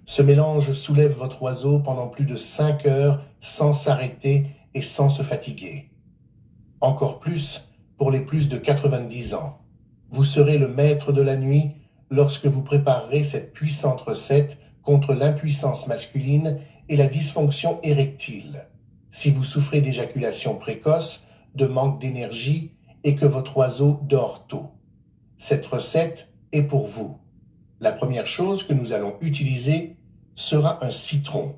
Ce mélange soulève votre oiseau pendant plus de 5 heures sans s'arrêter et sans se fatiguer. Encore plus pour les plus de 90 ans. Vous serez le maître de la nuit lorsque vous préparerez cette puissante recette contre l'impuissance masculine et la dysfonction érectile. Si vous souffrez d'éjaculation précoce, de manque d'énergie et que votre oiseau dort tôt. Cette recette est pour vous. La première chose que nous allons utiliser sera un citron.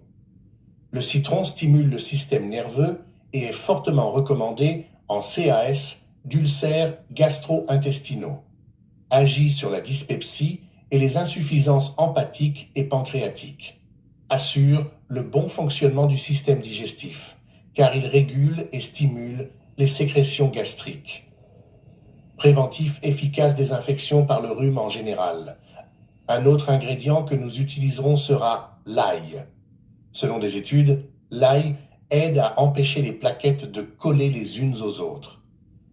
Le citron stimule le système nerveux et est fortement recommandé en CAS d'ulcères gastro-intestinaux. Agit sur la dyspepsie et les insuffisances hépatiques et pancréatiques. Assure le bon fonctionnement du système digestif, car il régule et stimule les sécrétions gastriques. Préventif efficace des infections par le rhume en général. Un autre ingrédient que nous utiliserons sera l'ail. Selon des études, l'ail aide à empêcher les plaquettes de coller les unes aux autres,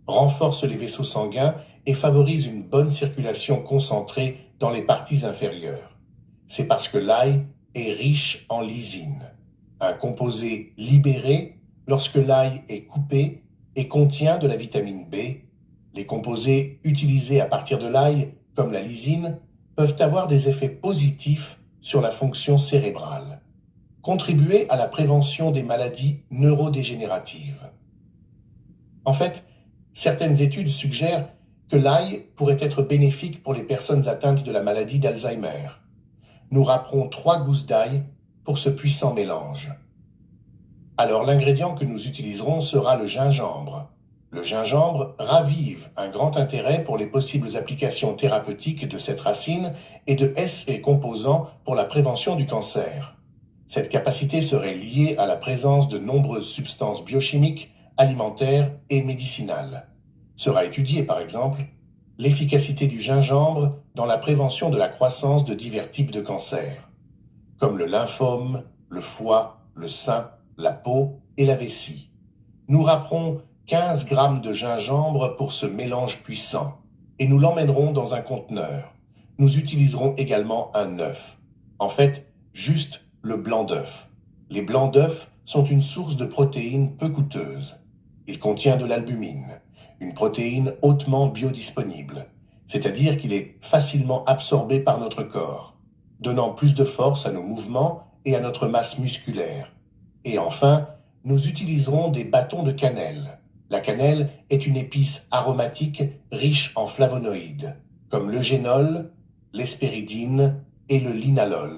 renforce les vaisseaux sanguins et favorise une bonne circulation concentrée dans les parties inférieures. C'est parce que l'ail est riche en lysine, un composé libéré lorsque l'ail est coupé et contient de la vitamine B. Les composés utilisés à partir de l'ail, comme la lysine, peuvent avoir des effets positifs sur la fonction cérébrale. Contribuer à la prévention des maladies neurodégénératives. En fait, certaines études suggèrent que l'ail pourrait être bénéfique pour les personnes atteintes de la maladie d'Alzheimer. Nous râperons 3 gousses d'ail pour ce puissant mélange. Alors l'ingrédient que nous utiliserons sera le gingembre. Le gingembre ravive un grand intérêt pour les possibles applications thérapeutiques de cette racine et de ses composants pour la prévention du cancer. Cette capacité serait liée à la présence de nombreuses substances biochimiques, alimentaires et médicinales. Sera étudiée par exemple l'efficacité du gingembre dans la prévention de la croissance de divers types de cancers, comme le lymphome, le foie, le sein, la peau et la vessie. Nous râperons 15 grammes de gingembre pour ce mélange puissant et nous l'emmènerons dans un conteneur. Nous utiliserons également un œuf. En fait, juste le blanc d'œuf. Les blancs d'œufs sont une source de protéines peu coûteuse. Il contient de l'albumine, une protéine hautement biodisponible, c'est-à-dire qu'il est facilement absorbé par notre corps, donnant plus de force à nos mouvements et à notre masse musculaire. Et enfin, nous utiliserons des bâtons de cannelle. La cannelle est une épice aromatique riche en flavonoïdes, comme l'eugénol, l'hespéridine et le linalol.